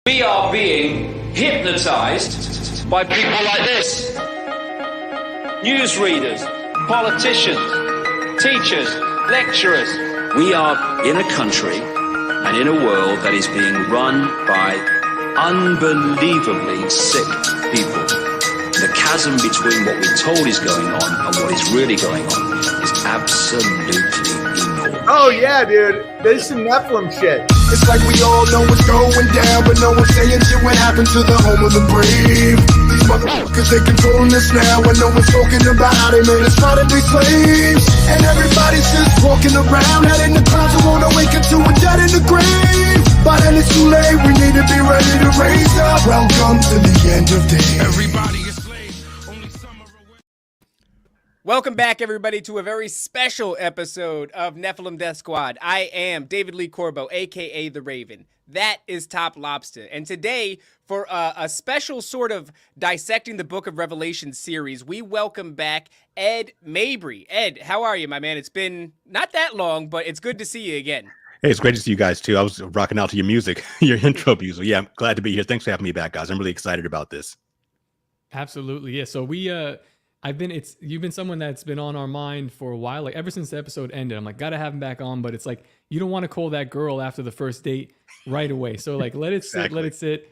We are being hypnotized by people like this. Newsreaders, politicians, teachers, lecturers. We are in a country and in a world that is being run by unbelievably sick people. The chasm between what we're told is going on and what is really going on is absolutely enormous. Oh yeah, dude. This is some Nephilim shit. It's like we all know what's going down, but no one's saying shit what happened to the home of the brave. These motherfuckers, they controlling us now, and no one's talking about how they made us try to be slaves. And everybody's just walking around, head in the clouds, who wanna wake up to a dead in the grave. By then it's too late, we need to be ready to raise up. Welcome to the end of days. Everybody is slaves, only some are away. Welcome back, everybody, to a very special episode of Nephilim Death Squad. I am David Lee Corbo, a.k.a. The Raven. That is Top Lobster. And today, for a special sort of Dissecting the Book of Revelation series, we welcome back Ed Mabrie. Ed, how are you, my man? It's been not that long, but it's good to see you again. Hey, it's great to see you guys, too. I was rocking out to your music, your intro music. Yeah, I'm glad to be here. Thanks for having me back, guys. I'm really excited about this. Absolutely. Yeah. So you've been someone that's been on our mind for a while, like ever since the episode ended. I'm like, gotta have him back on, but it's like, you don't want to call that girl after the first date right away. So like, let it sit, let it sit.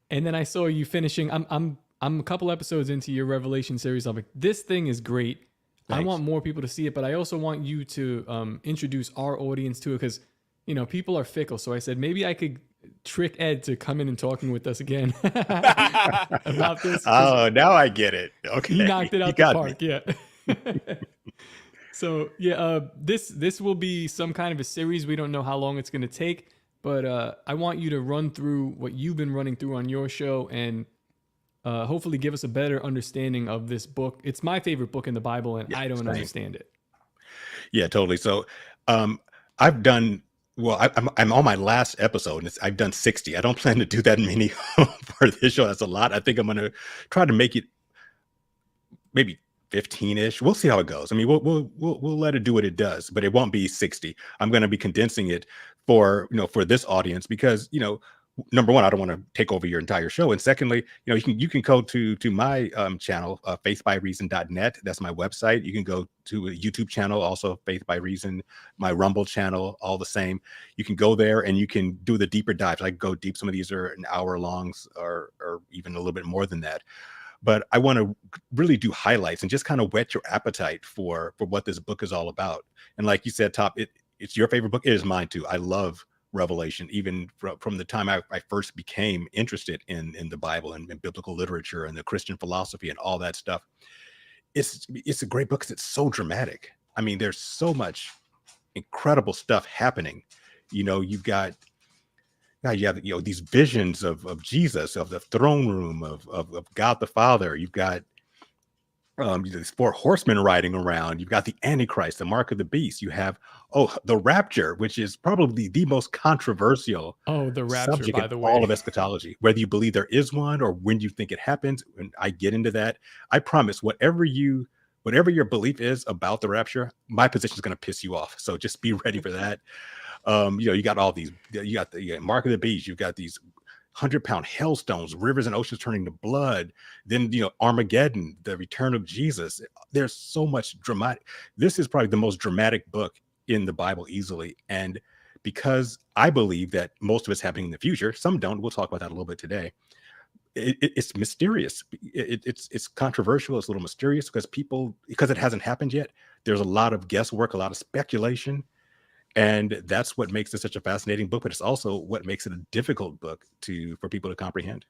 And then I saw you finishing. I'm a couple episodes into your Revelation series. I'm like, this thing is great. Thanks. I want more people to see it, but I also want you to introduce our audience to it, because you know people are fickle. So I said maybe I could trick Ed to come in and talking with us again about this. Oh, now I get it. Okay, he knocked it out the park. Me. Yeah. So yeah, this will be some kind of a series. We don't know how long it's going to take, but I want you to run through what you've been running through on your show and hopefully give us a better understanding of this book. It's my favorite book in the Bible, and I don't understand it. Yeah, totally. So I've done. Well, I'm on my last episode, and I've done 60. I don't plan to do that many for this show. That's a lot. I think I'm going to try to make it maybe 15-ish. We'll see how it goes. I mean, we'll let it do what it does, but it won't be 60. I'm going to be condensing it for this audience because number one, I don't want to take over your entire show, and secondly, you can go to my channel, faithbyreason.net. That's my website. You can go to a YouTube channel, also Faith by Reason, my Rumble channel, all the same. You can go there and you can do the deeper dives. I go deep. Some of these are an hour long or even a little bit more than that. But I want to really do highlights and just kind of whet your appetite for what this book is all about. And like you said, Top, it's your favorite book. It is mine too. I love Revelation, even from the time I first became interested in the Bible and biblical literature and the Christian philosophy and all that stuff. It's a great book because it's so dramatic. I mean, there's so much incredible stuff happening. You've got these visions of Jesus, of the throne room, of God the Father. You've got these four horsemen riding around. You've got the Antichrist, the mark of the beast. You have the rapture, which is probably the most controversial the rapture, subject by the way, all of eschatology. Whether you believe there is one or when you think it happens, and I get into that. I promise, whatever your belief is about the rapture, my position is going to piss you off. So just be ready for that. You got all these. You got the mark of the beast. You've got these 100-pound hailstones, rivers and oceans turning to blood. Then, Armageddon, the return of Jesus. There's so much dramatic. This is probably the most dramatic book in the Bible easily. And because I believe that most of it's happening in the future, some don't. We'll talk about that a little bit today. It's mysterious. It's controversial. It's a little mysterious because it hasn't happened yet. There's a lot of guesswork, a lot of speculation. And that's what makes it such a fascinating book, but it's also what makes it a difficult book for people to comprehend.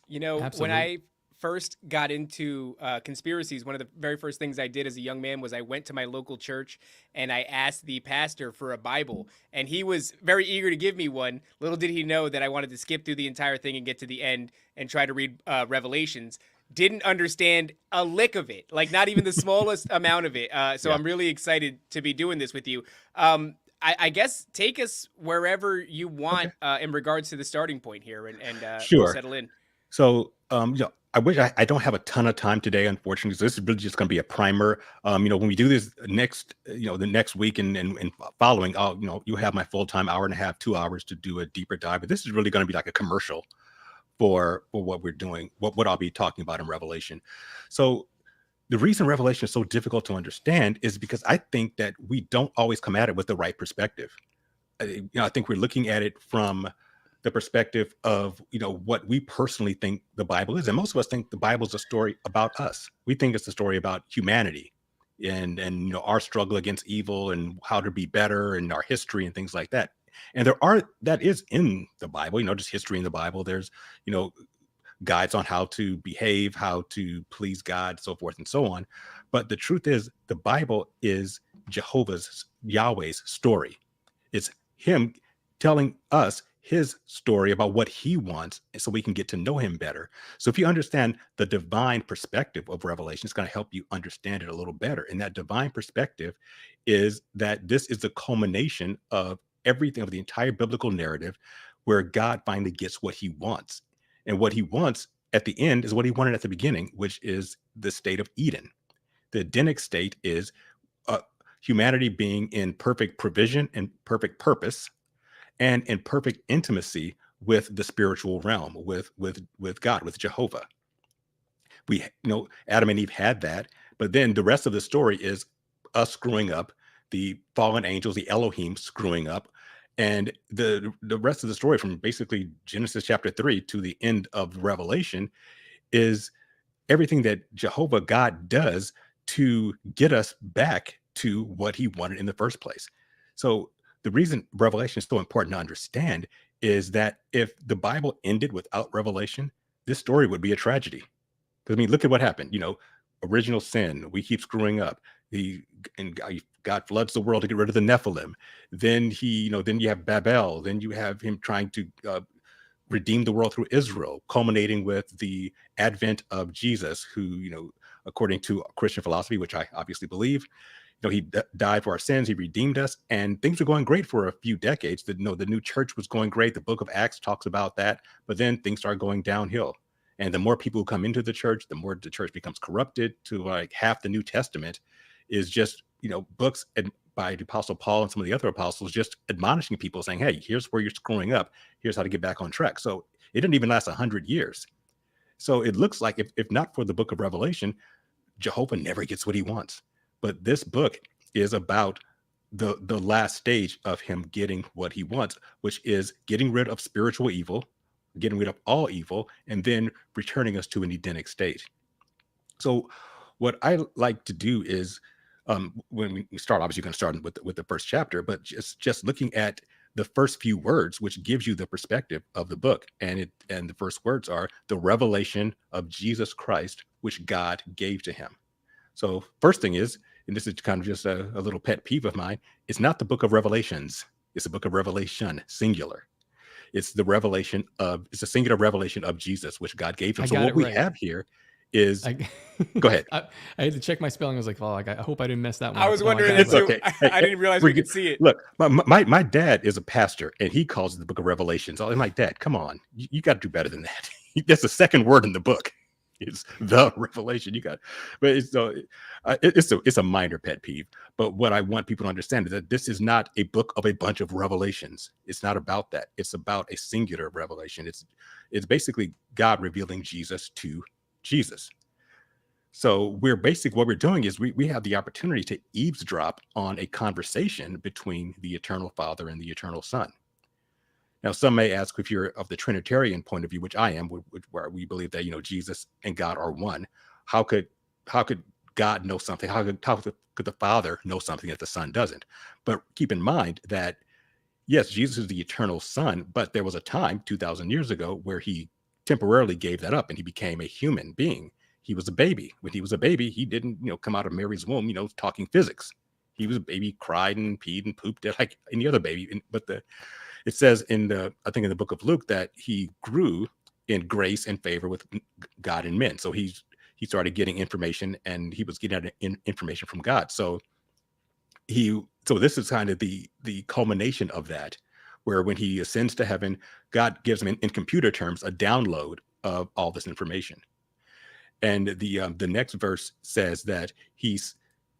Absolutely. When I first got into conspiracies, one of the very first things I did as a young man was I went to my local church and I asked the pastor for a Bible, and he was very eager to give me one. Little did he know that I wanted to skip through the entire thing and get to the end and try to read Revelations. Didn't understand a lick of it, like not even the smallest amount of it. So yeah. I'm really excited to be doing this with you. I guess take us wherever you want in regards to the starting point here and sure. We'll settle in. So, I wish I don't have a ton of time today, unfortunately. So this is really just going to be a primer. When we do this next, the next week and following, you'll have my full-time hour and a half, 2 hours to do a deeper dive. But this is really going to be like a commercial for what we're doing, what I'll be talking about in Revelation. So the reason Revelation is so difficult to understand is because I think that we don't always come at it with the right perspective. I think we're looking at it from the perspective of, what we personally think the Bible is. And most of us think the Bible is a story about us. We think it's a story about humanity and our struggle against evil and how to be better and our history and things like that. And that is in the Bible, just history in the Bible. There's, guides on how to behave, how to please God, so forth and so on. But the truth is, the Bible is Yahweh's story. It's him telling us his story about what he wants, so we can get to know him better. So if you understand the divine perspective of Revelation, it's going to help you understand it a little better. And that divine perspective is that this is the culmination of everything, of the entire biblical narrative, where God finally gets what he wants. And what he wants at the end is what he wanted at the beginning, which is the state of Eden. The Edenic state is humanity being in perfect provision and perfect purpose, and in perfect intimacy with the spiritual realm, with God, with Jehovah. We, Adam and Eve had that, but then the rest of the story is us screwing up, the fallen angels, the Elohim screwing up. And the rest of the story, from basically Genesis chapter 3 to the end of Revelation, is everything that Jehovah God does to get us back to what he wanted in the first place. So the reason Revelation is so important to understand is that if the Bible ended without Revelation, this story would be a tragedy. Because look at what happened. Original sin. We keep screwing up. God floods the world to get rid of the Nephilim. Then then you have Babel. Then you have him trying to redeem the world through Israel, culminating with the advent of Jesus, who, according to Christian philosophy, which I obviously believe, he died for our sins. He redeemed us, and things were going great for a few decades. The new church was going great. The book of Acts talks about that, but then things started going downhill. And the more people who come into the church, the more the church becomes corrupted, to like half the New Testament is just, books by the Apostle Paul and some of the other apostles just admonishing people, saying, hey, here's where you're screwing up. Here's how to get back on track. So it didn't even last 100 years. So it looks like if not for the book of Revelation, Jehovah never gets what he wants. But this book is about the last stage of him getting what he wants, which is getting rid of spiritual evil, getting rid of all evil, and then returning us to an Edenic state. So what I like to do is, when we start, obviously you're going to start with the first chapter, but just looking at the first few words, which gives you the perspective of the book. And the first words are the revelation of Jesus Christ, which God gave to him. So first thing is, and this is kind of just a little pet peeve of mine, it's not the book of Revelations. It's the book of Revelation, singular. It's a singular revelation of Jesus, which God gave him. So what we have here is, go ahead. I had to check my spelling. I was like, oh, I hope I didn't mess that one I up. was No, wondering got it that too. right. Okay. I didn't realize we could see it. Look, my dad is a pastor, and he calls it the book of Revelations. I'm like, Dad, come on. You got to do better than that. That's the second word in the book. It's the revelation. But it's a minor pet peeve. But what I want people to understand is that this is not a book of a bunch of revelations. It's not about that. It's about a singular revelation. It's basically God revealing Jesus to Jesus. So what we're doing is we have the opportunity to eavesdrop on a conversation between the eternal Father and the eternal Son. Now, some may ask, if you're of the Trinitarian point of view, which I am, where we believe that, Jesus and God are one, how could God know something? How could the Father know something that the Son doesn't? But keep in mind that, yes, Jesus is the eternal Son, but there was a time 2,000 years ago where he temporarily gave that up and he became a human being. He was a baby. When he was a baby, he didn't, come out of Mary's womb, talking physics. He was a baby, cried and peed and pooped like any other baby. But it says in the book of Luke that he grew in grace and favor with God and men. So he started getting information, and he was getting information from God. So this is kind of the culmination of that, where when he ascends to heaven, God gives him, in computer terms, a download of all this information. And the next verse says that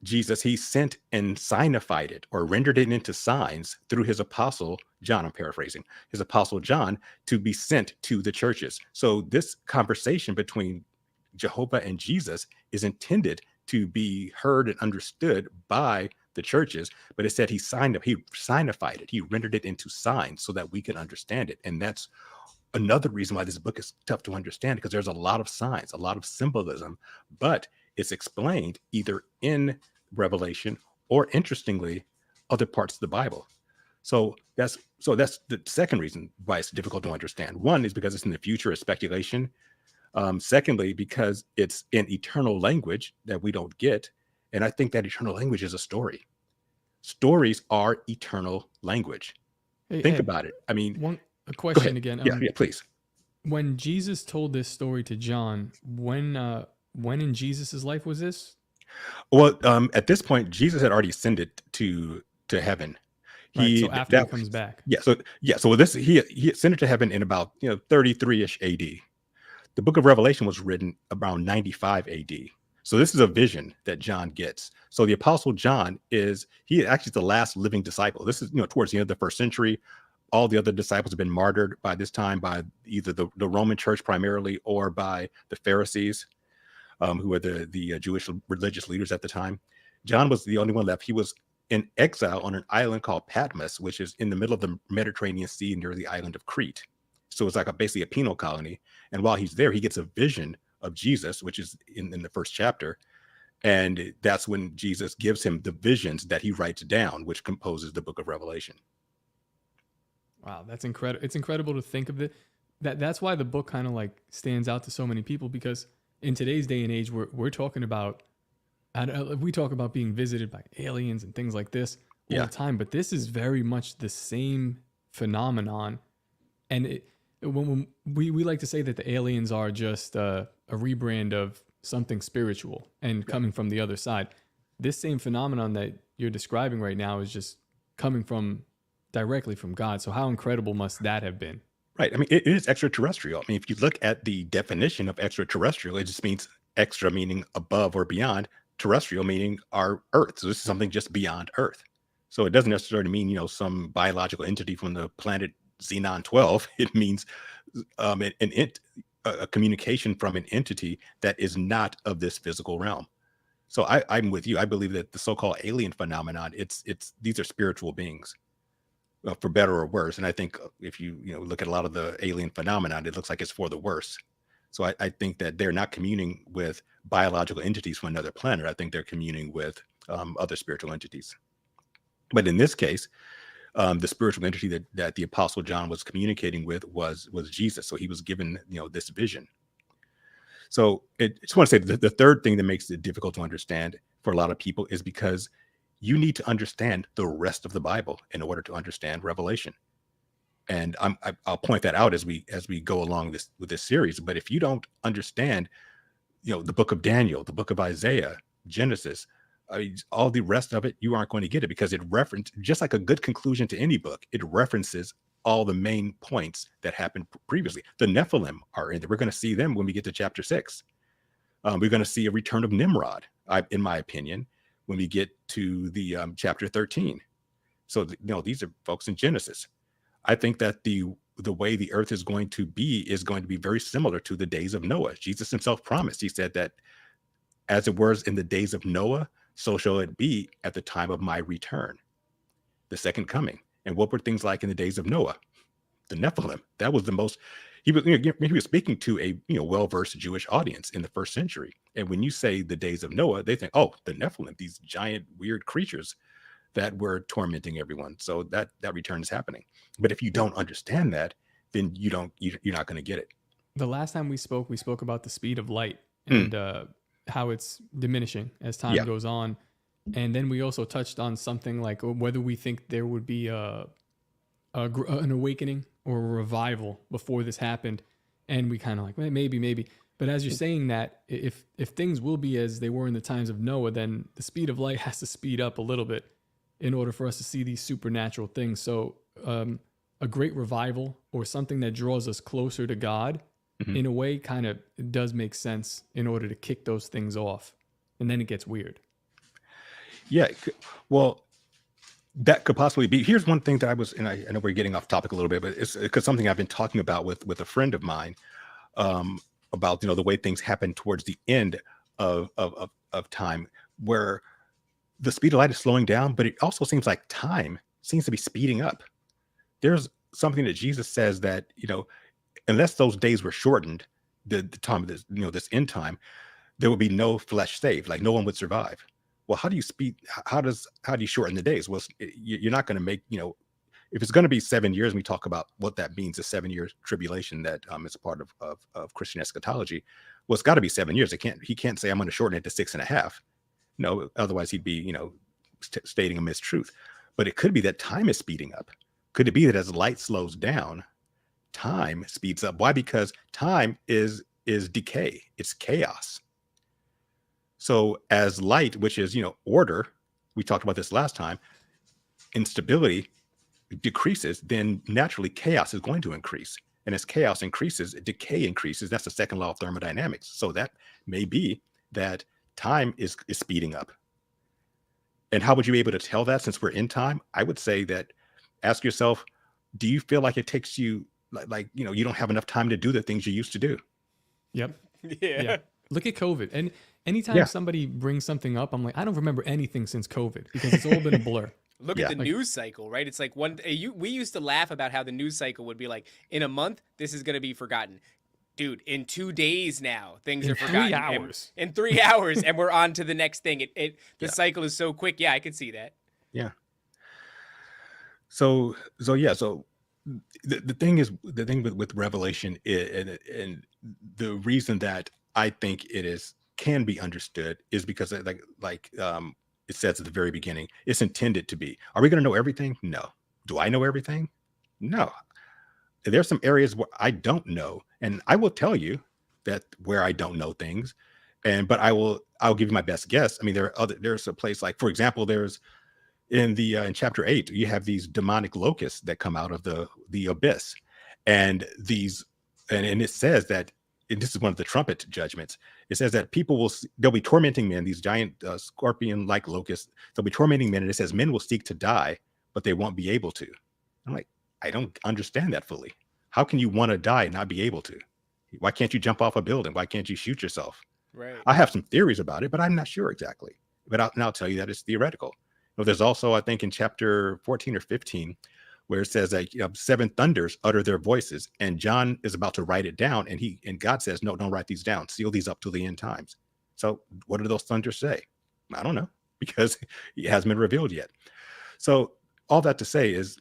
Jesus, he sent and signified it or rendered it into signs through his apostle John. I'm paraphrasing his apostle John to be sent to the churches. So this conversation between Jehovah and Jesus is intended to be heard and understood by the churches, but it said he signified it, he rendered it into signs so that we can understand it. And that's another reason why this book is tough to understand, because there's a lot of signs, a lot of symbolism, but it's explained either in Revelation or, interestingly, other parts of the Bible. So that's the second reason why it's difficult to understand. One is because it's in the future, it's speculation. Secondly, because it's in eternal language that we don't get. And I think that eternal language is a story. Stories are eternal language. Think about it. I mean, a question again. Yeah, please. When Jesus told this story to John, when in Jesus's life was this? Well, at this point, Jesus had already ascended to heaven. So after he comes back. So this he ascended to heaven in about 33ish AD. The book of Revelation was written around 95 AD. So this is a vision that John gets. So the apostle John is actually the last living disciple. This is towards the end of the first century. All the other disciples have been martyred by this time by either the Roman church primarily or by the Pharisees, who were the Jewish religious leaders at the time. John was the only one left. He was in exile on an island called Patmos, which is in the middle of the Mediterranean Sea near the island of Crete. So it's like basically a penal colony. And while he's there, he gets a vision of Jesus, which is in the first chapter. And that's when Jesus gives him the visions that he writes down, which composes the book of Revelation. Wow, that's incredible. It's incredible to think of it. That's why the book kind of like stands out to so many people, because in today's day and age, we're talking about, we talk about being visited by aliens and things like this all the time, but this is very much the same phenomenon. And when we like to say that the aliens are just a rebrand of something spiritual and coming from the other side. This same phenomenon that you're describing right now is just coming directly from God. So how incredible must that have been? Right. I mean, it is extraterrestrial. I mean, if you look at the definition of extraterrestrial, it just means extra meaning above or beyond, terrestrial meaning our Earth. So this is something just beyond Earth. So it doesn't necessarily mean, some biological entity from the planet Xenon 12. It means a communication from an entity that is not of this physical realm. So I'm with you. I believe that the so-called alien phenomenon, these are spiritual beings, for better or worse. And I think if you look at a lot of the alien phenomenon, it looks like it's for the worse. So I think that they're not communing with biological entities from another planet. I think they're communing with other spiritual entities. But in this case, the spiritual entity that the apostle John was communicating with was Jesus. So he was given this vision. So I just want to say the third thing that makes it difficult to understand for a lot of people is because you need to understand the rest of the Bible in order to understand Revelation. And I'll point that out as we go along with this series. But if you don't understand, the book of Daniel, the book of Isaiah, Genesis, all the rest of it, you aren't going to get it, because it references, just like a good conclusion to any book, it references all the main points that happened previously. The Nephilim are in there. We're going to see them when we get to chapter 6. We're going to see a return of Nimrod, in my opinion, when we get to the chapter 13. So these are folks in Genesis. I think that the way the earth is going to be very similar to the days of Noah. Jesus himself promised. He said that as it was in the days of Noah, so shall it be at the time of my return, the second coming. And what were things like in the days of Noah? The Nephilim. That was the most. He was speaking to a well-versed Jewish audience in the first century. And when you say the days of Noah, they think, oh, the Nephilim, these giant weird creatures that were tormenting everyone. So that return is happening. But if you don't understand that, then you're not going to get it. The last time we spoke about the speed of light and how it's diminishing as time goes on. And then we also touched on something like whether we think there would be an awakening or a revival before this happened. And we kind of like, maybe. But as you're saying that, if things will be as they were in the times of Noah, then the speed of light has to speed up a little bit in order for us to see these supernatural things. So a great revival or something that draws us closer to God, in a way, kind of does make sense in order to kick those things off. And then it gets weird. Yeah. Well, that could possibly be. Here's one thing that I know we're getting off topic a little bit, but it's because something I've been talking about with a friend of mine, about the way things happen towards the end of time, where the speed of light is slowing down, but it also seems like time seems to be speeding up. There's something that Jesus says that unless those days were shortened, the time of this this end time, there would be no flesh saved, like no one would survive. Well, how do you speed? How do you shorten the days? Well, you're not going to make if it's going to be 7 years, and we talk about what that means, a 7 year tribulation that is a part of Christian eschatology. Well, it's got to be 7 years. He can't say I'm going to shorten it to 6.5. No, otherwise he'd be stating a mistruth. But it could be that time is speeding up. Could it be that as light slows down, time speeds up? Why? Because time is decay. It's chaos. So as light, which is order, we talked about this last time, instability decreases, then naturally chaos is going to increase. And as chaos increases, decay increases. That's the second law of thermodynamics. So that may be that time is speeding up. And how would you be able to tell that since we're in time? I would say that ask yourself, do you feel like it takes you like you don't have enough time to do the things you used to do? Yep. Yeah. Look at COVID. And anytime somebody brings something up, I'm like, I don't remember anything since COVID because it's all been a blur. Look at the news cycle, right? It's like we used to laugh about how the news cycle would be like, in a month, this is going to be forgotten. Dude, in 2 days now, things are forgotten. 3 hours. In 3 hours, and we're on to the next thing. The cycle is so quick. Yeah, I could see that. Yeah. So the thing with Revelation and the reason that I think can be understood is because it says at the very beginning, it's intended to be. Are we going to know everything? No. Do I know everything? No. There's some areas where I don't know, and I will tell you that where I don't know things, but I'll give you my best guess. I mean, there's a place like, for example, there's in chapter 8, you have these demonic locusts that come out of the abyss, and it says that, and this is one of the trumpet judgments. It says that they'll be tormenting men, these giant scorpion-like locusts. They'll be tormenting men, and it says men will seek to die, but they won't be able to. I'm like, I don't understand that fully. How can you want to die and not be able to? Why can't you jump off a building? Why can't you shoot yourself? Right. I have some theories about it, but I'm not sure exactly. But I'll tell you that it's theoretical. There's also, I think, in chapter 14 or 15, where it says that 7 thunders utter their voices, and John is about to write it down, and God says, no, don't write these down. Seal these up till the end times. So what do those thunders say? I don't know, because it hasn't been revealed yet. So all that to say is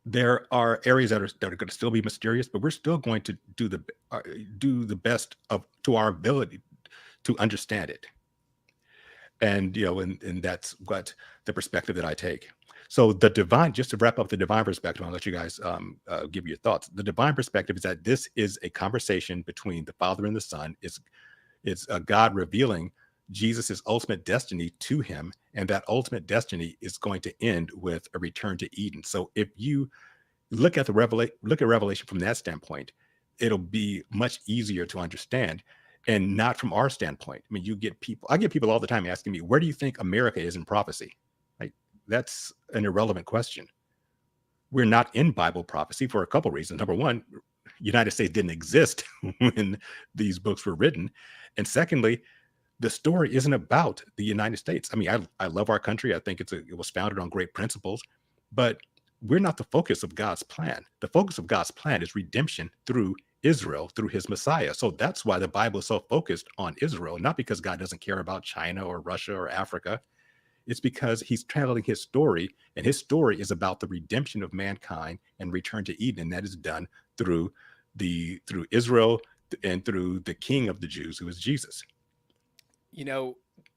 there are areas that are going to still be mysterious, but we're still going to do the best to our ability to understand it. And and that's what the perspective that I take. So the divine, just to wrap up the divine perspective, I'll let you guys give your thoughts. The divine perspective is that this is a conversation between the Father and the Son. It's God revealing Jesus's ultimate destiny to him, and that ultimate destiny is going to end with a return to Eden. So if you look at Revelation from that standpoint, it'll be much easier to understand, and not from our standpoint. I mean, I get people all the time asking me, where do you think America is in prophecy? Like, that's an irrelevant question. We're not in Bible prophecy for a couple reasons. Number one, United States didn't exist when these books were written. And secondly, the story isn't about the United States. I mean, I love our country. I think it was founded on great principles, but we're not the focus of God's plan. The focus of God's plan is redemption through Israel, through his Messiah. So that's why the Bible is so focused on Israel, not because God doesn't care about China or Russia or Africa. It's because he's telling his story, and his story is about the redemption of mankind and return to Eden. And that is done through Israel and through the King of the Jews, who is Jesus.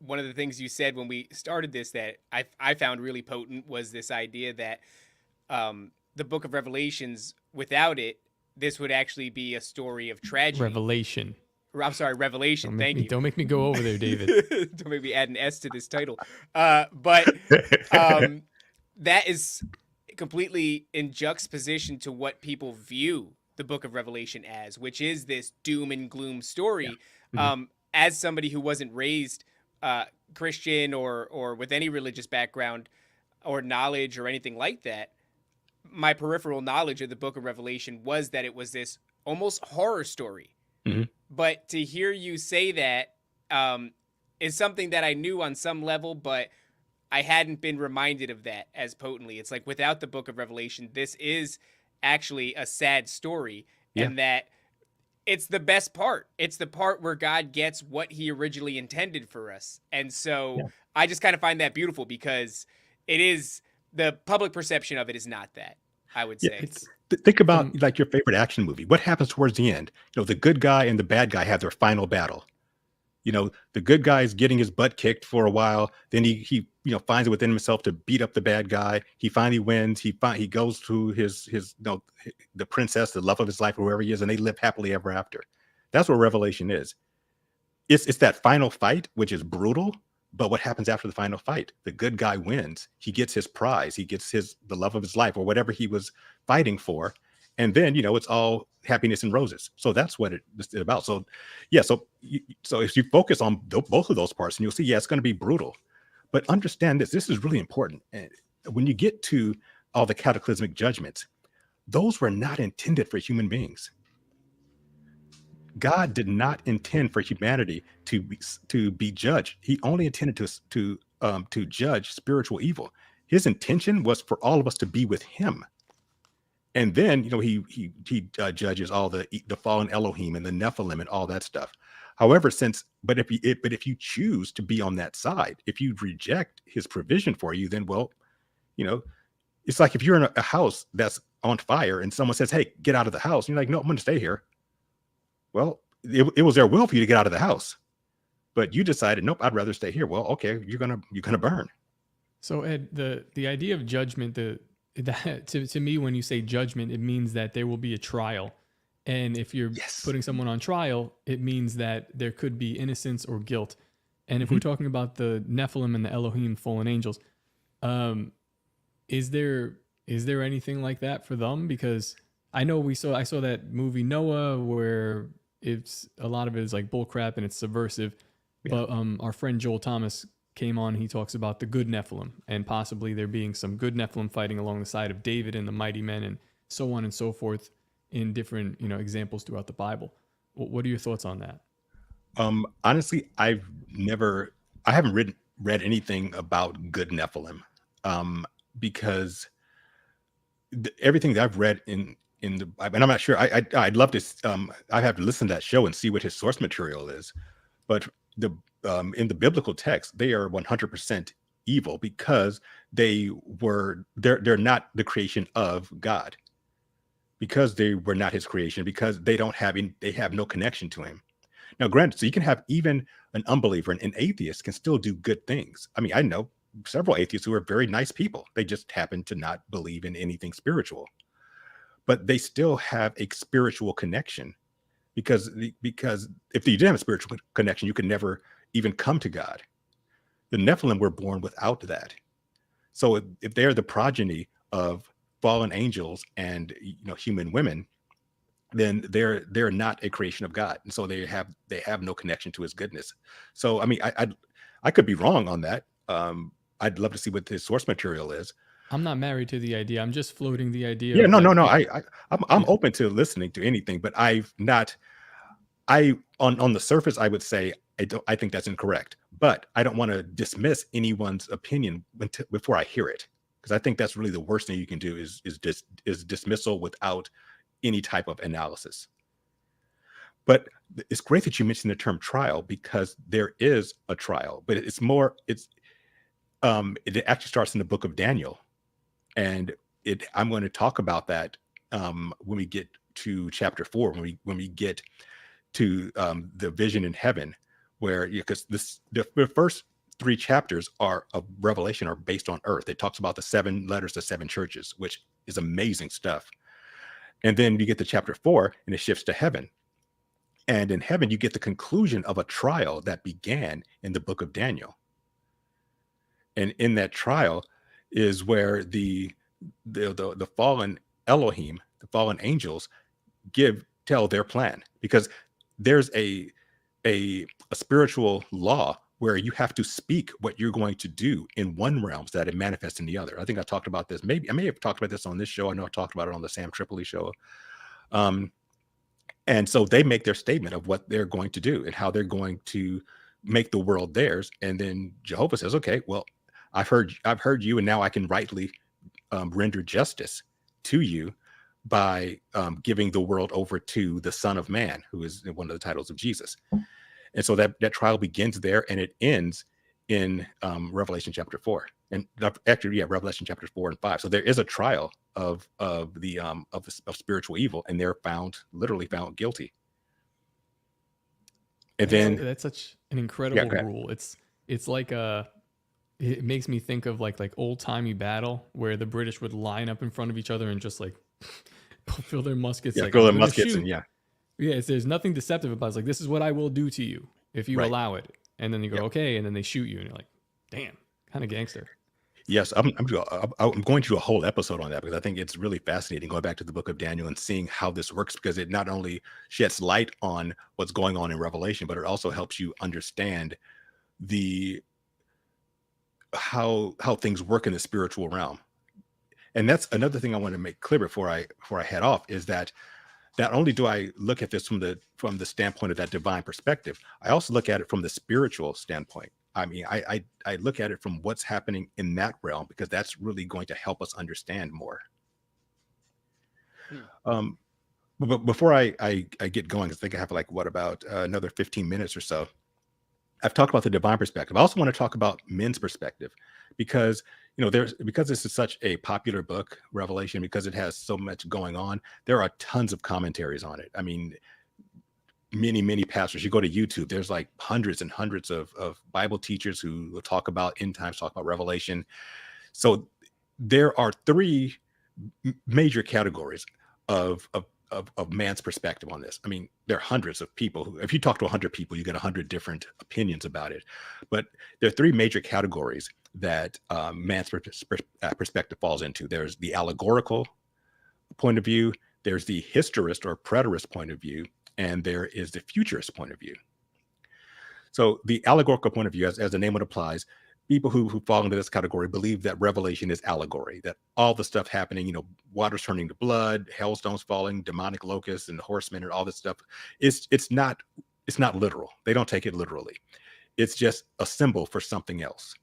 One of the things you said when we started this that I found really potent was this idea that the book of Revelations, without it, this would actually be a story of tragedy. Revelation. Revelation. Thank you. Don't make me go over there, David. Don't make me add an S to this title. But that is completely in juxtaposition to what people view the book of Revelation as, which is this doom and gloom story. Yeah. Mm-hmm. As somebody who wasn't raised Christian or with any religious background or knowledge or anything like that, my peripheral knowledge of the book of Revelation was that it was this almost horror story. Mm-hmm. But to hear you say that is something that I knew on some level, but I hadn't been reminded of that as potently. It's like without the book of Revelation, this is actually a sad story, and that it's the best part. It's the part where God gets what he originally intended for us. And so I just kind of find that beautiful because it is the public perception of it is not that, I would say. Think about like your favorite action movie. What happens towards the end? You know, the good guy and the bad guy have their final battle. You know, the good guy is getting his butt kicked for a while. Then he finds it within himself to beat up the bad guy. He finally wins. He goes to his the princess, the love of his life, whoever he is, and they live happily ever after. That's what Revelation is. It's that final fight, which is brutal. But what happens after the final fight? The good guy wins. He gets his prize. He gets the love of his life, or whatever he was fighting for. And then, it's all happiness and roses. So that's what it's about. So, so if you focus on both of those parts, and you'll see, it's going to be brutal. But understand this is really important. And when you get to all the cataclysmic judgments, those were not intended for human beings. God did not intend for humanity to be judged. He only intended to judge spiritual evil. His intention was for all of us to be with him. And then, he judges all the fallen Elohim and the Nephilim and all that stuff. However, but if you choose to be on that side, if you reject his provision for you, then, it's like if you're in a house that's on fire and someone says, "Hey, get out of the house." And you're like, "No, I'm going to stay here." Well, it was their will for you to get out of the house, but you decided, "Nope, I'd rather stay here." Well, okay, you're gonna burn. So Ed, the idea of judgment, to me, when you say judgment, it means that there will be a trial. And if you're putting someone on trial, it means that there could be innocence or guilt. And if we're talking about the Nephilim and the Elohim fallen angels, is there anything like that for them? Because I know I saw that movie Noah, where it's a lot of it is like bullcrap and it's subversive. But our friend Joel Thomas came on. He talks about the good Nephilim and possibly there being some good Nephilim fighting along the side of David and the mighty men and so on and so forth in different examples throughout the Bible. What are your thoughts on that? Honestly, I haven't read anything about good Nephilim, because everything that I've read in the, and I'm not sure. I'd love to. I have to listen to that show and see what his source material is. But in the biblical text, they are 100% evil because they're not the creation of God. Because they were not his creation, because they have no connection to him. Now, granted, so you can have even an unbeliever, an atheist can still do good things. I mean, I know several atheists who are very nice people. They just happen to not believe in anything spiritual, but they still have a spiritual connection because if you didn't have a spiritual connection, you could never even come to God. The Nephilim were born without that. So if they're the progeny of fallen angels and human women, then they're not a creation of God, and so they have no connection to his goodness. So I mean, I could be wrong on that. I'd love to see what his source material is. I'm not married to the idea. I'm just floating the idea. Yeah, no. I'm open to listening to anything, but on the surface, I would say I think that's incorrect, but I don't want to dismiss anyone's opinion before I hear it. Because I think that's really the worst thing you can do is dismissal without any type of analysis. But it's great that you mentioned the term trial, because there is a trial, but it actually starts in the book of Daniel, and I'm going to talk about that when we get to chapter 4, when we get to the vision in heaven, where because the first 3 chapters of Revelation are based on earth. It talks about the 7 letters to 7 churches, which is amazing stuff. And then you get to chapter 4 and it shifts to heaven. And in heaven, you get the conclusion of a trial that began in the book of Daniel. And in that trial is where the fallen Elohim, the fallen angels, tell their plan, because there's a spiritual law where you have to speak what you're going to do in one realm so that it manifests in the other. I think I talked about this. Maybe I may have talked about this on this show. I know I talked about it on the Sam Tripoli show. And so they make their statement of what they're going to do and how they're going to make the world theirs. And then Jehovah says, okay, well, I've heard you, and now I can rightly render justice to you by giving the world over to the Son of Man, who is one of the titles of Jesus. And so that trial begins there, and it ends in Revelation chapter 4. And actually, Revelation chapters 4 and 5. So there is a trial of spiritual evil, and they're literally found guilty. And then that's such an incredible rule. It's like it makes me think of like old timey battle where the British would line up in front of each other and just like fill their muskets. Yeah, like, fill their muskets, and there's nothing deceptive about it. It's like, this is what I will do to you if you allow it. And then you go, okay, and then they shoot you, and you're like, damn, kind of gangster. Yes, I'm going to do a whole episode on that because I think it's really fascinating going back to the book of Daniel and seeing how this works, because it not only sheds light on what's going on in Revelation, but it also helps you understand how things work in the spiritual realm. And that's another thing I want to make clear before I head off, is that not only do I look at this from the standpoint of that divine perspective, I also look at it from the spiritual standpoint. I mean, I look at it from what's happening in that realm, because that's really going to help us understand more. But before I get going, I think I have about another 15 minutes or so. I've talked about the divine perspective. I also want to talk about men's perspective, because because this is such a popular book, Revelation, because it has so much going on. There are tons of commentaries on it. I mean, many pastors. You go to YouTube, there's like hundreds and hundreds of Bible teachers who will talk about end times, talk about Revelation. So there are three major categories of man's perspective on this. I mean, there are hundreds of people who, if you talk to 100 people, you get 100 different opinions about it. But there are three major categories that man's perspective falls into. There's the allegorical point of view, there's the historist or preterist point of view, and there is the futurist point of view. So the allegorical point of view, as the name would applies, people who fall into this category believe that Revelation is allegory, that all the stuff happening, water's turning to blood, hailstones falling, demonic locusts and horsemen and all this stuff, it's not literal. They don't take it literally. It's just a symbol for something else.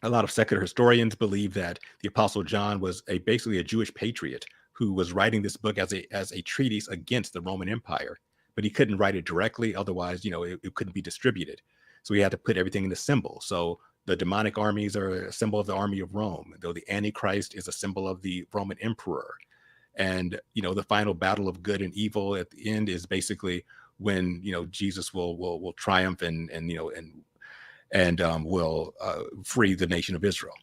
A lot of secular historians believe that the Apostle John was basically a Jewish patriot who was writing this book as a treatise against the Roman Empire, but he couldn't write it directly. Otherwise, it couldn't be distributed. So he had to put everything in the symbol. So the demonic armies are a symbol of the army of Rome, though the Antichrist is a symbol of the Roman emperor. And, the final battle of good and evil at the end is basically when, Jesus will triumph and will free the nation of Israel.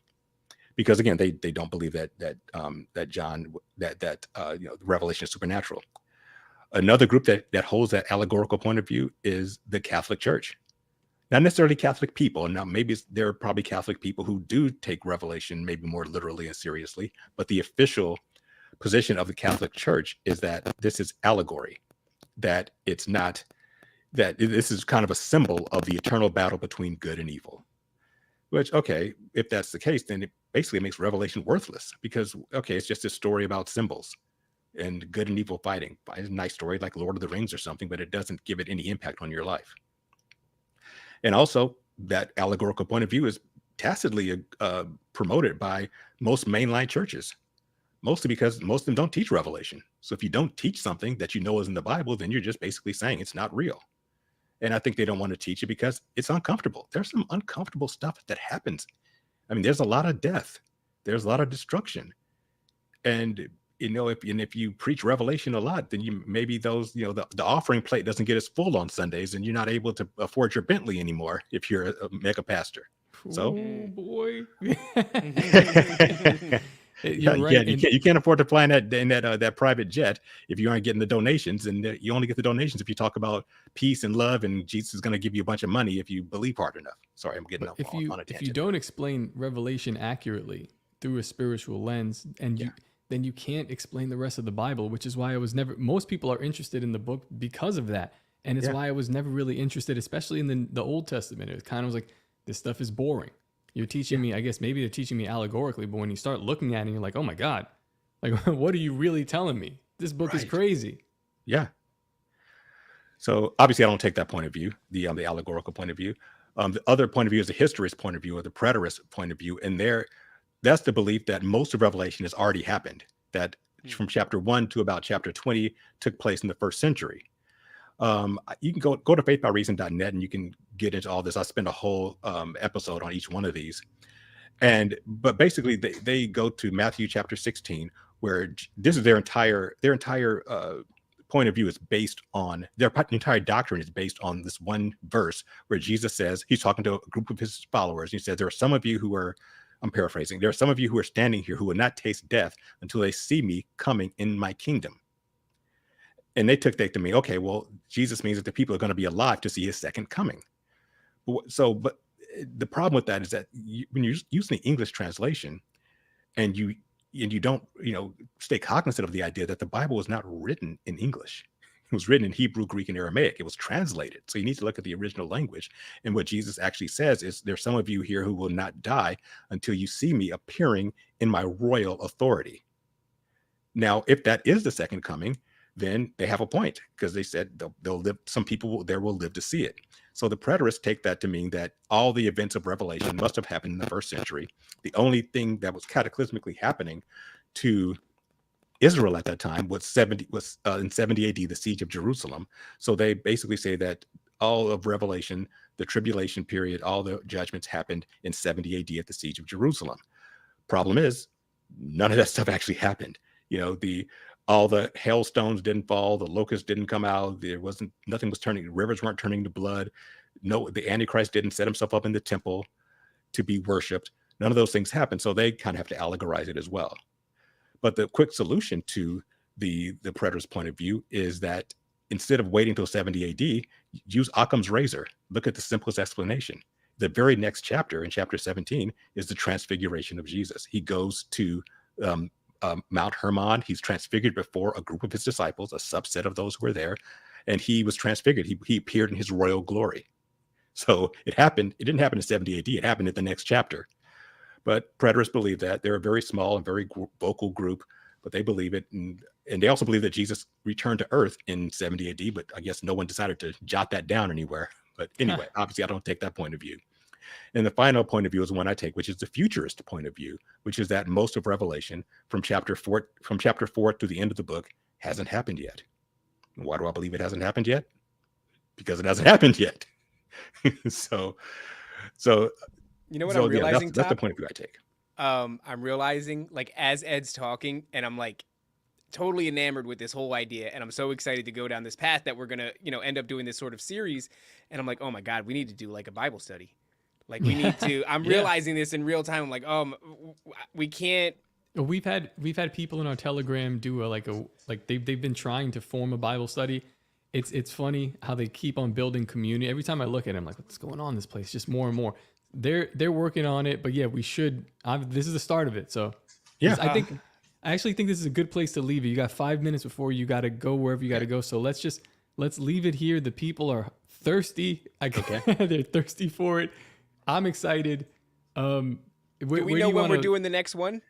Because again, they don't believe that Revelation is supernatural. Another group that holds that allegorical point of view is the Catholic Church. Not necessarily Catholic people. Now, maybe there are probably Catholic people who do take Revelation maybe more literally and seriously, but the official position of the Catholic Church is that this is allegory, that it's not, that this is kind of a symbol of the eternal battle between good and evil. Which, okay, if that's the case, then it basically makes Revelation worthless, because, okay, it's just a story about symbols and good and evil fighting. It's a nice story like Lord of the Rings or something, but it doesn't give it any impact on your life. And also, that allegorical point of view is tacitly promoted by most mainline churches, mostly because most of them don't teach Revelation. So if you don't teach something that is in the Bible, then you're just basically saying it's not real. And I think they don't want to teach it because it's uncomfortable. There's some uncomfortable stuff that happens. I mean, there's a lot of death. There's a lot of destruction. And if you preach Revelation a lot, then maybe those, the offering plate doesn't get as full on Sundays, and you're not able to afford your Bentley anymore if you're a mega pastor. So, oh boy, you're right. You can't afford to fly in that private jet if you aren't getting the donations, and you only get the donations if you talk about peace and love, and Jesus is going to give you a bunch of money if you believe hard enough. Sorry, I'm getting on a tangent. If you don't explain Revelation accurately through a spiritual lens, and then you can't explain the rest of the Bible, which is why most people are interested in the book because of that. And it's Yeah. why I was never really interested, especially in the Old Testament. It kind of was like, this stuff is boring. You're teaching me, I guess maybe they're teaching me allegorically, but when you start looking at it, you're like, oh my God, like, what are you really telling me? This book is Right. crazy. Yeah. So obviously, I don't take that point of view, the allegorical point of view. The other point of view is the historist point of view, or the preterist point of view, and that's the belief that most of Revelation has already happened. That from chapter 1 to about chapter 20 took place in the first century. You can go to faithbyreason.net and you can get into all this. I spend a whole episode on each one of these. But basically, they go to Matthew chapter 16, where this is their entire point of view is based on their entire doctrine is based on this one verse where Jesus says, he's talking to a group of his followers. He says, there are some of you who are, I'm paraphrasing, there are some of you who are standing here who will not taste death until they see me coming in my kingdom. And they took that to mean, okay, well, Jesus means that the people are going to be alive to see his second coming. But the problem with that is that when you're using the English translation and you don't, stay cognizant of the idea that the Bible was not written in English. It was written in Hebrew, Greek, and Aramaic. It was translated. So you need to look at the original language. And what Jesus actually says is, there's some of you here who will not die until you see me appearing in my royal authority. Now, if that is the second coming, then they have a point, because they said they'll live. Some people there will live to see it. So the preterists take that to mean that all the events of Revelation must have happened in the first century. The only thing that was cataclysmically happening to Israel at that time was in 70 AD, the siege of Jerusalem. So they basically say that all of Revelation, the tribulation period, all the judgments happened in 70 AD at the siege of Jerusalem. Problem is, none of that stuff actually happened. All the hailstones didn't fall, the locusts didn't come out, nothing was turning, rivers weren't turning to blood. No, the Antichrist didn't set himself up in the temple to be worshipped. None of those things happened. So they kind of have to allegorize it as well. But the quick solution to the preterist point of view is that instead of waiting till 70 AD, use Occam's razor. Look at the simplest explanation. The very next chapter, in chapter 17, is the transfiguration of Jesus. He goes to Mount Hermon. He's transfigured before a group of his disciples, a subset of those who were there, and he was transfigured. He appeared in his royal glory. So it happened. It didn't happen in 70 AD. It happened in the next chapter. But preterists believe that. They're a very small and very vocal group, but they believe it. And they also believe that Jesus returned to earth in 70 AD, but I guess no one decided to jot that down anywhere. But anyway, obviously I don't take that point of view. And the final point of view is one I take, which is the futurist point of view, which is that most of Revelation from chapter 4 to the end of the book hasn't happened yet. And why do I believe it hasn't happened yet? Because it hasn't happened yet. so You know what I'm realizing, that's the point of view I take. I'm realizing, like, as Ed's talking, and I'm like totally enamored with this whole idea, and I'm so excited to go down this path that we're gonna, end up doing this sort of series. And I'm like, oh my God, we need to do like a Bible study. Like, we need to. I'm realizing this in real time. I'm like, we can't. We've had people in our Telegram do they've been trying to form a Bible study. It's funny how they keep on building community. Every time I look at it, I'm like, what's going on in this place? Just more and more. They're working on it, but yeah, we should. This is the start of it. So yeah, I actually think this is a good place to leave it. You got 5 minutes before you got to go wherever you got to go. So let's leave it here. The people are thirsty. They're thirsty for it. I'm excited. Do we know when we're doing the next one?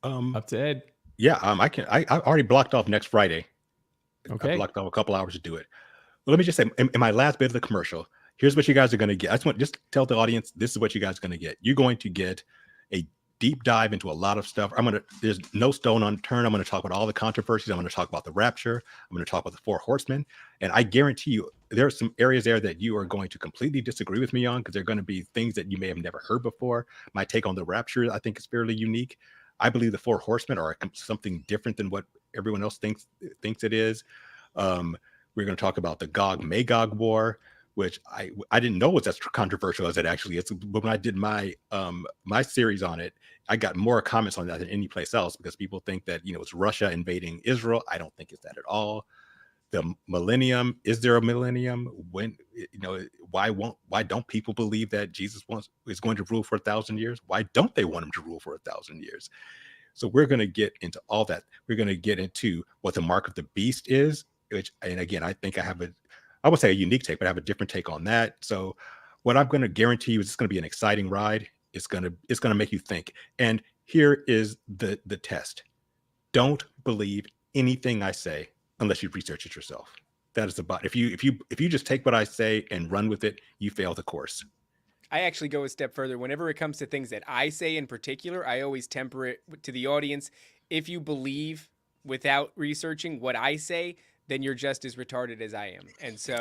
Up to Ed. Yeah, I already blocked off next Friday. Okay. I blocked off a couple hours to do it. Well, let me just say, in my last bit of the commercial, here's what you guys are going to get. I just want to tell the audience, this is what you guys are going to get. You're going to get a deep dive into a lot of stuff. There's no stone unturned. I'm going to talk about all the controversies. I'm going to talk about the rapture. I'm going to talk about the 4 horsemen. And I guarantee you, there are some areas there that you are going to completely disagree with me on, because they're going to be things that you may have never heard before. My take on the rapture, I think, is fairly unique. I believe the 4 horsemen are something different than what everyone else thinks it is. We're going to talk about the Gog-Magog war, which I didn't know was as controversial as it actually is. But when I did my series on it, I got more comments on that than any place else, because people think that it's Russia invading Israel. I don't think it's that at all. The millennium, is there a millennium? When why don't people believe that Jesus is going to rule for 1,000 years? Why don't they want him to rule for 1,000 years? So we're going to get into all that. We're going to get into what the mark of the beast is, and again, I think I have I would say a unique take, but I have a different take on that. So what I'm going to guarantee you is it's going to be an exciting ride. It's going to make you think. And here is the test. Don't believe anything I say unless you research it yourself. That is about, if you just take what I say and run with it, you fail the course. I actually go a step further. Whenever it comes to things that I say in particular, I always temper it to the audience. If you believe without researching what I say, then you're just as retarded as I am. And so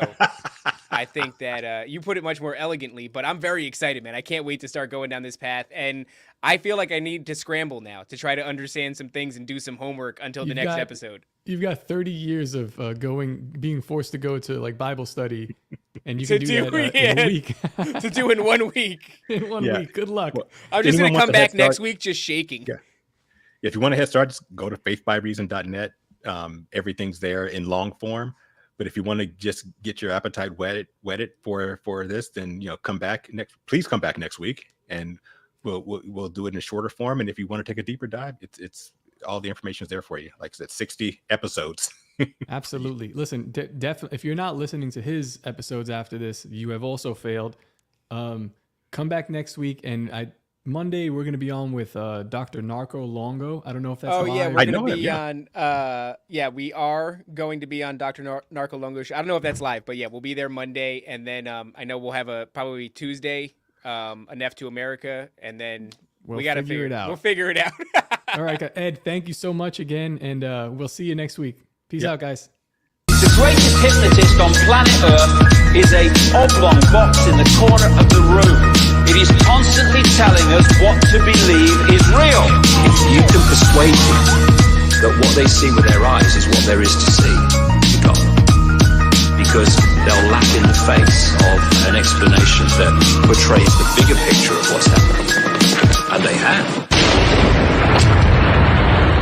I think that you put it much more elegantly, but I'm very excited, man. I can't wait to start going down this path. And I feel like I need to scramble now to try to understand some things and do some homework until the next episode. You've got 30 years of being forced to go to like Bible study, and you can do that in a week. To do in 1 week. In one week. Good luck. Well, I'm just going to come back next week just shaking. Yeah. If you want to head start, just go to faithbyreason.net. Everything's there in long form. But if you want to just get your appetite whetted for this, then please come back next week, and we'll do it in a shorter form. And if you want to take a deeper dive, it's all the information is there for you. Like I said, 60 episodes. Absolutely. Listen, definitely, if you're not listening to his episodes after this, you have also failed. Come back next week, and Monday we're going to be on with Dr. Narco Longo. I don't know if that's live. Yeah, we're going to be on. We are going to be on Dr. Narco Longo show. I don't know if that's live, but yeah, we'll be there Monday, and then I know we'll have probably Tuesday, a Neph to America, and then we got to figure it out. We'll figure it out. All right, Ed. Thank you so much again, and we'll see you next week. Peace out, guys. The greatest hypnotist on planet Earth is a oblong box in the corner of the room. It is constantly telling us what to believe is real. If you can persuade people that what they see with their eyes is what there is to see, you got them. Because they'll laugh in the face of an explanation that portrays the bigger picture of what's happening. And they have.